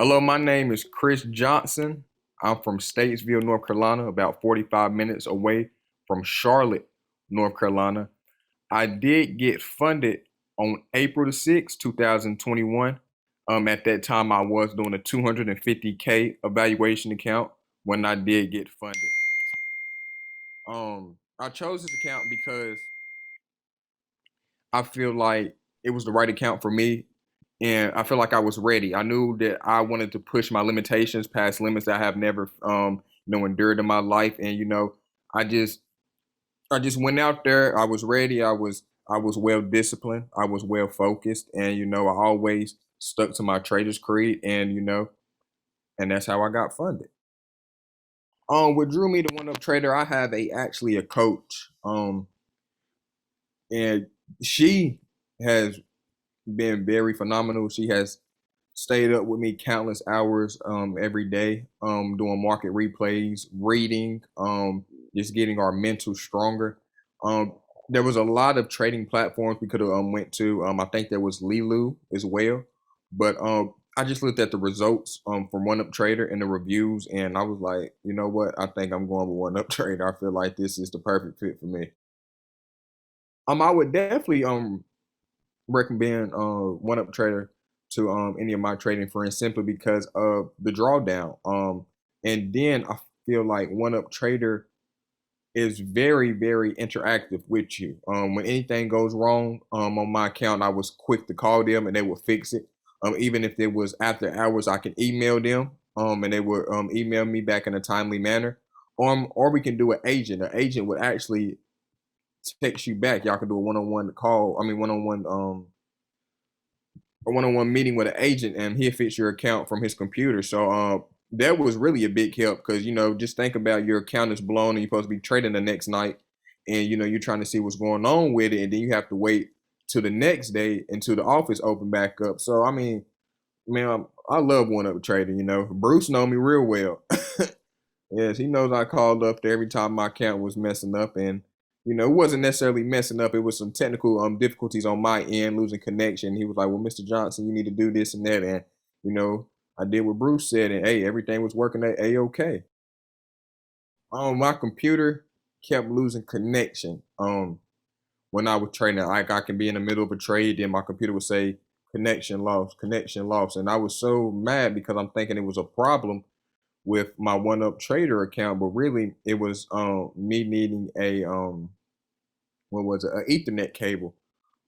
Hello, my name is Chris Johnson. I'm from Statesville, North Carolina, about 45 minutes away from Charlotte, North Carolina. I did get funded on April the 6th, 2021. At that time, I was doing a 250K evaluation account when I did get funded. I chose this account because I feel like it was the right account for me. And I feel like I was ready. I knew that I wanted to push my limitations past limits that I have never, endured in my life. And I just, I just went out there. I was ready. I was well disciplined. I was well focused, and I always stuck to my trader's creed. And that's how I got funded. What drew me to OneUp Trader? I have actually a coach. And she has been very phenomenal. She has stayed up with me countless hours every day, doing market replays, reading, just getting our mental stronger. Um, there was a lot of trading platforms we could have went to. I think there was Lilu as well, but I just looked at the results from OneUp Trader and the reviews, and I was like, you know what? I think I'm going with OneUp Trader. I feel like this is the perfect fit for me. I would definitely recommend OneUp Trader to any of my trading friends simply because of the drawdown. And then I feel like OneUp Trader is very, very interactive with you. When anything goes wrong on my account, I was quick to call them and they would fix it. Even if it was after hours, I can email them and they would email me back in a timely manner. Or we can do an agent. An agent would actually text you back. Y'all can do a one-on-one call. I mean, one-on-one a one-on-one meeting with an agent, and he'll fix your account from his computer. So that was really a big help because just think about your account is blown and you're supposed to be trading the next night, and you're trying to see what's going on with it, and then you have to wait till the next day until the office open back up. So I mean, man, I love one up trading. Bruce know me real well. Yes, he knows I called up there every time my account was messing up, and it wasn't necessarily messing up. It was some technical difficulties on my end, losing connection. He was like, "Well, Mr. Johnson, you need to do this and that," and you know, I did what Bruce said, and hey, everything was working at a okay. My computer kept losing connection. When I was trading, like I can be in the middle of a trade, then my computer would say connection lost, and I was so mad because I'm thinking it was a problem with my OneUp Trader account, but really it was me needing a what was it, a Ethernet cable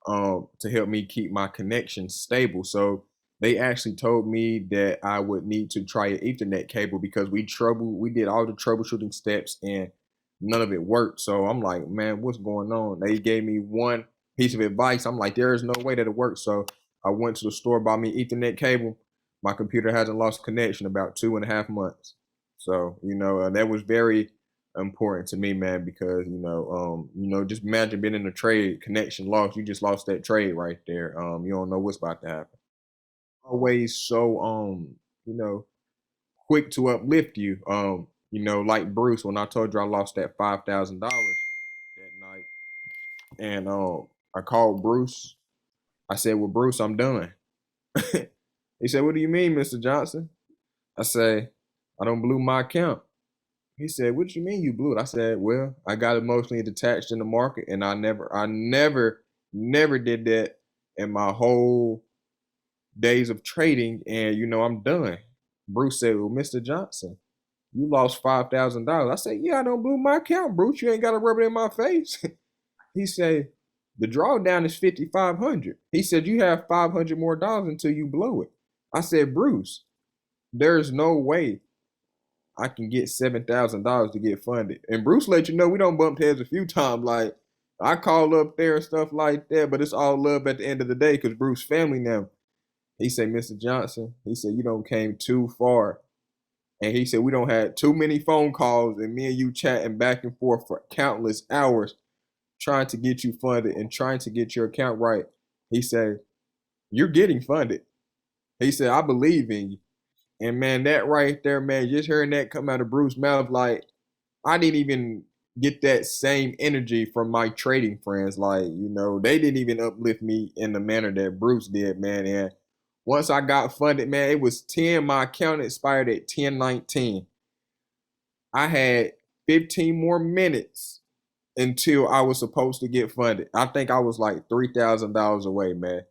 to help me keep my connection stable. So they actually told me that I would need to try an Ethernet cable because we did all the troubleshooting steps and none of it worked. So I'm like, man, what's going on? They gave me one piece of advice. I'm like, there is no way that it works. So I went to the store, bought me Ethernet cable. My computer hasn't lost connection about 2.5 months. So that was very important to me, man, because just imagine being in a trade, connection lost. You just lost that trade right there. You don't know what's about to happen. Always so you know, quick to uplift you. Like Bruce, when I told you I lost that $5,000 that night, and I called Bruce. I said, "Well, Bruce, I'm done." He said, "What do you mean, Mr. Johnson?" I say, "I don't blew my account." He said, "What do you mean you blew it?" I said, "Well, I got emotionally detached in the market, and I never did that in my whole days of trading, and I'm done." Bruce said, "Well, Mr. Johnson, you lost $5,000." I said, "Yeah, I don't blew my account, Bruce. You ain't got to rub it in my face." He said, "The drawdown is 5,500." He said, "You have $500 more dollars until you blow it." I said, "Bruce, there's no way I can get $7,000 to get funded." And Bruce let you know we don't bump heads a few times. Like I call up there and stuff like that, but it's all love at the end of the day because Bruce family now. He said, "Mr. Johnson," he said, "you don't came too far." And he said, "We don't had too many phone calls and me and you chatting back and forth for countless hours trying to get you funded and trying to get your account right." He said, "You're getting funded." He said, "I believe in you." And man, that right there, man, just hearing that come out of Bruce's mouth, like I didn't even get that same energy from my trading friends. Like, they didn't even uplift me in the manner that Bruce did, man. And Once I got funded, man, it was 10. My account expired at 10:19. I had 15 more minutes until I was supposed to get funded. I think I was like $3,000 away, man.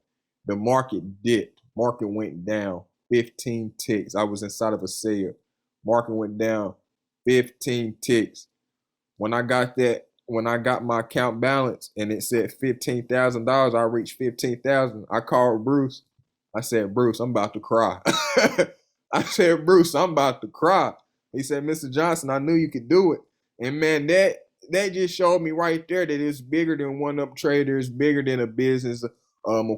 The market dipped. Market went down 15 ticks. I was inside of a sale. Market went down 15 ticks. When I got my account balance and it said $15,000, I reached 15,000. I called Bruce. I said, Bruce, I'm about to cry. I said, Bruce, I'm about to cry. He said, Mr. Johnson, I knew you could do it. And man, that just showed me right there that it's bigger than OneUp Trader, it's bigger than a business, a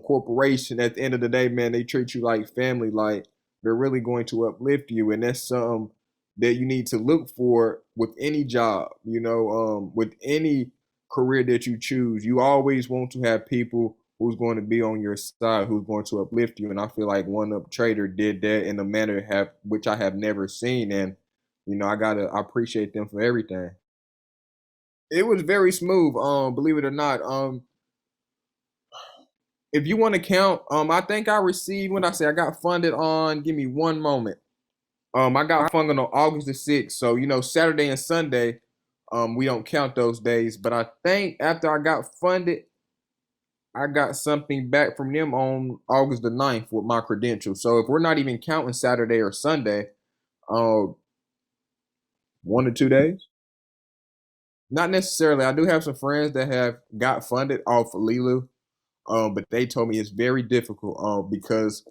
corporation. At the end of the day, man, they treat you like family, like they're really going to uplift you. And that's something that you need to look for with any job, with any career that you choose. You always want to have people who's going to be on your side, who's going to uplift you. And I feel like OneUp Trader did that in a manner which I have never seen. And I appreciate them for everything. It was very smooth. Believe it or not. If you want to count, I think I received when I say I got funded on. Give me one moment. I got funded on August the 6th. So, Saturday and Sunday, we don't count those days. But I think after I got funded, I got something back from them on August the 9th with my credentials. So if we're not even counting Saturday or Sunday, uh, 1 to 2 days. Not necessarily. I do have some friends that have got funded off of Lilu, but they told me it's very difficult because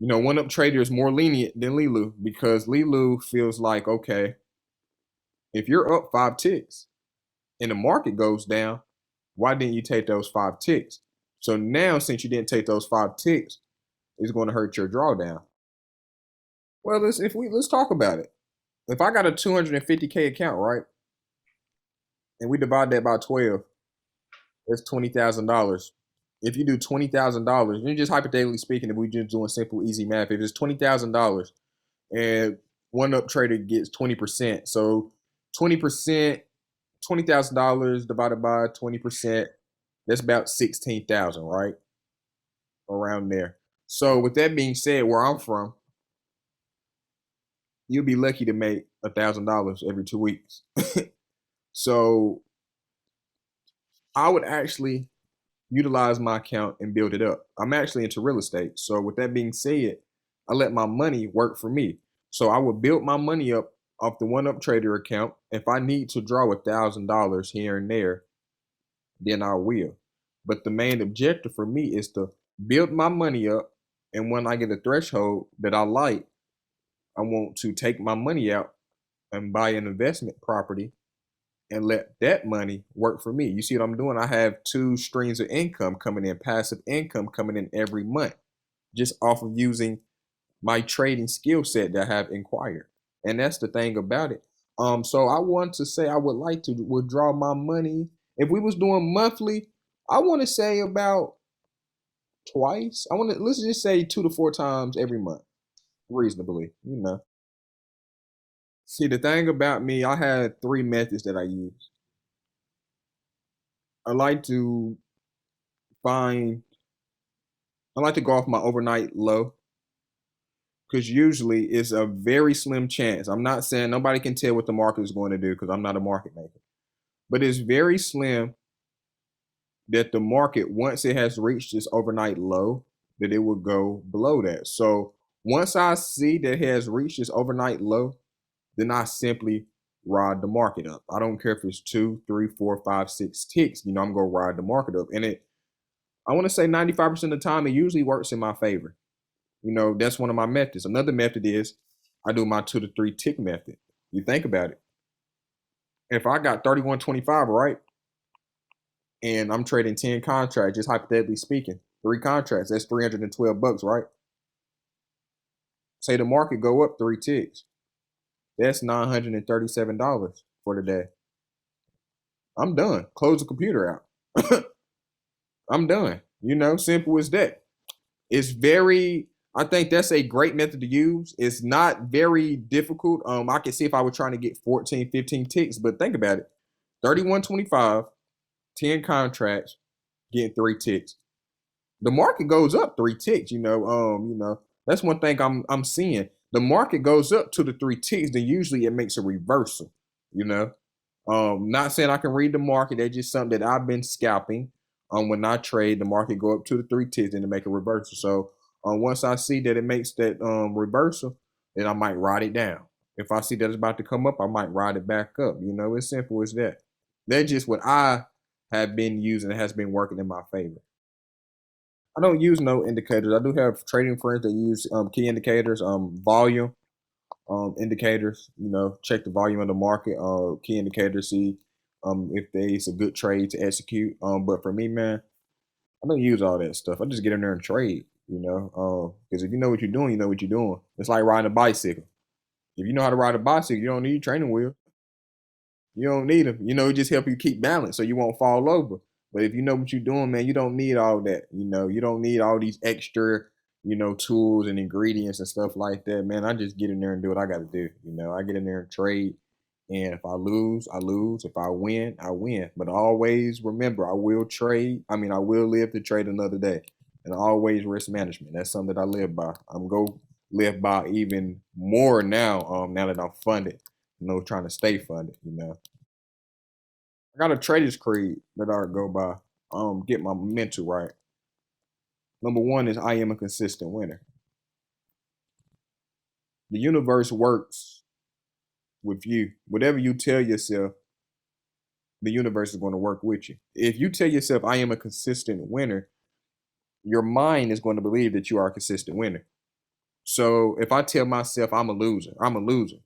OneUp Trader is more lenient than Lilu because Lilu feels like, okay, if you're up 5 ticks and the market goes down, why didn't you take those 5 ticks? So now, since you didn't take those 5 ticks, it's going to hurt your drawdown. Well, let's talk about it. If I got a 250K account, right, and we divide that by 12, that's $20,000. If you do $20,000, and just hypothetically speaking, if we just doing simple, easy math, if it's $20,000 and OneUp Trader gets 20%, so 20%, $20,000 divided by 20%, that's about 16,000, right? Around there. So with that being said, where I'm from, you'll be lucky to make $1,000 every 2 weeks. So I would actually utilize my account and build it up. I'm actually into real estate. So with that being said, I let my money work for me. So I would build my money up off the OneUp Trader account. If I need to draw $1,000 here and there, then I will. But the main objective for me is to build my money up. And when I get a threshold that I like, I want to take my money out and buy an investment property and let that money work for me. You see what I'm doing? I have two streams of income coming in, passive income coming in every month, just off of using my trading skill set that I have acquired. And that's the thing about it. So I want to say I would like to withdraw my money. If we was doing monthly, I want to say about twice. Let's just say 2 to 4 times every month, reasonably. See, the thing about me, I had three methods that I use. I like to find I like to go off my overnight low because usually it's a very slim chance. I'm not saying nobody can tell what the market is going to do because I'm not a market maker, but it's very slim that the market, once it has reached this overnight low, that it will go below that. So once I see that it has reached this overnight low, then I simply ride the market up. I don't care if it's 2, 3, 4, 5, 6 ticks. I'm gonna ride the market up, and I want to say 95% of the time it usually works in my favor. That's one of my methods. Another method is I do my 2 to 3 tick method. You think about it. If I got 31.25, right, and I'm trading 10 contracts, just hypothetically speaking, 3 contracts, that's $312, right? Say the market go up 3 ticks. That's $937 for the day. I'm done. Close the computer out. I'm done. Simple as that. I think that's a great method to use. It's not very difficult. I can see if I were trying to get 14, 15 ticks, but think about it. 31.25, 10 contracts, getting 3 ticks. The market goes up 3 ticks, that's one thing I'm seeing. The market goes up to the 3 ticks, then usually it makes a reversal, you know? Not saying I can read the market, that's just something that I've been scalping. When I trade, the market go up to the 3 ticks and to make a reversal. So, once I see that it makes that reversal, then I might ride it down. If I see that it's about to come up, I might ride it back up. It's simple as that. That's just what I have been using. It has been working in my favor. I don't use no indicators. I do have trading friends that use key indicators, volume indicators. Check the volume of the market. Key indicators, see if it's a good trade to execute. But for me, man, I don't use all that stuff. I just get in there and trade. Because if you know what you're doing, you know what you're doing. It's like riding a bicycle. If you know how to ride a bicycle, you don't need training wheels. You don't need them. It just help you keep balance so you won't fall over. But if you know what you're doing, man, you don't need all that. You don't need all these extra, tools and ingredients and stuff like that, man. I just get in there and do what I got to do. I get in there and trade. And if I lose, I lose. If I win, I win. But always remember, I will trade. I mean, I will live to trade another day. And always risk management. That's something that I live by. I'm going to live by even more now, now that I'm funded, trying to stay funded. I got a trader's creed that I go by. Get my mental right. Number one is I am a consistent winner. The universe works with you. Whatever you tell yourself, the universe is going to work with you. If you tell yourself I am a consistent winner, your mind is going to believe that you are a consistent winner. So if I tell myself I'm a loser, I'm a loser.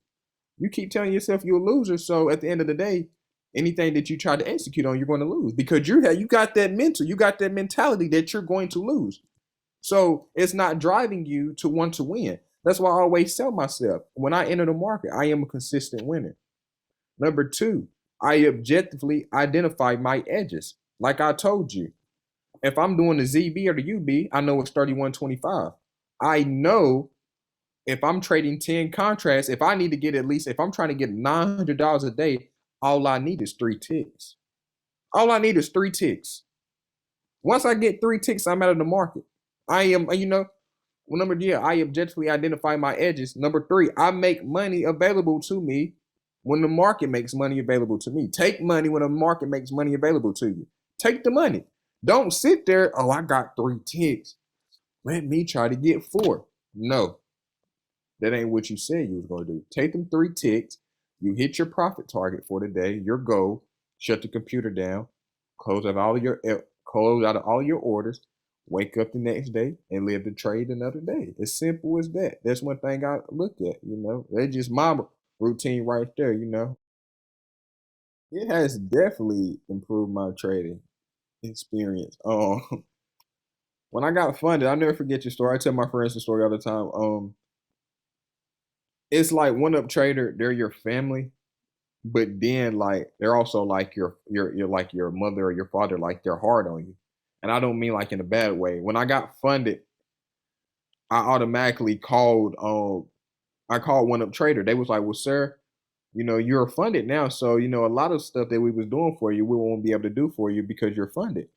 You keep telling yourself you're a loser. So at the end of the day, anything that you try to execute on, you're going to lose because you got that you got that mentality that you're going to lose. So it's not driving you to want to win. That's why I always tell myself when I enter the market, I am a consistent winner. Number two, I objectively identify my edges. Like I told you, if I'm doing the ZB or the UB, I know it's 31.25. I know if I'm trading 10 contracts, if I need to get if I'm trying to get $900 a day, all I need is 3 ticks. All I need is 3 ticks. Once I get 3 ticks, I'm out of the market. I am, I objectively identify my edges. Number three, I make money available to me when the market makes money available to me. Take money when the market makes money available to you. Take the money. Don't sit there, oh, I got 3 ticks. Let me try to get 4. No, that ain't what you said you was going to do. Take them 3 ticks. You hit your profit target for the day, your goal. Shut the computer down. Close out all your orders. Wake up the next day and live to trade another day. As simple as that. That's one thing I look at. That's just my routine right there. It has definitely improved my trading experience. When I got funded, I never forget your story. I tell my friends the story all the time. It's like OneUp Trader, they're your family, but then like they're also like your like your mother or your father, like they're hard on you. And I don't mean like in a bad way. When I got funded, I automatically called OneUp Trader. They was like, well, sir, you're funded now. So, a lot of stuff that we was doing for you, we won't be able to do for you because you're funded.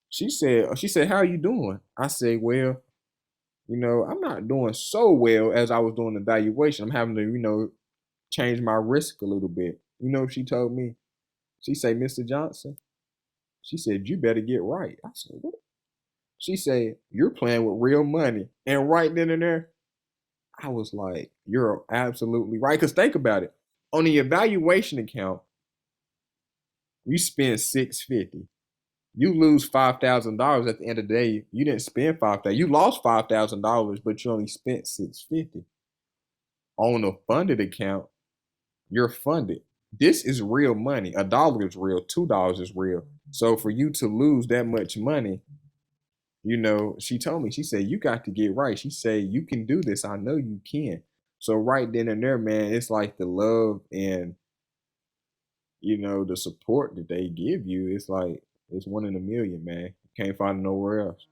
She said, how are you doing? I said, well, I'm not doing so well as I was doing the valuation. I'm having to, change my risk a little bit. You know what she told me? She said, Mr. Johnson, she said, you better get right. I said, what? She said, you're playing with real money. And right then and there, I was like, you're absolutely right. Because think about it. On the evaluation account, you spend 650. You lose $5,000 at the end of the day. You didn't spend 5,000. You lost $5,000, but you only spent 650. On a funded account, you're funded. This is real money. $1 is real. $2 is real. So for you to lose that much money, she told me, she said, you got to get right. She said, you can do this. I know you can. So right then and there, man, it's like the love and, the support that they give you. It's like, it's one in a million, man. You can't find it nowhere else.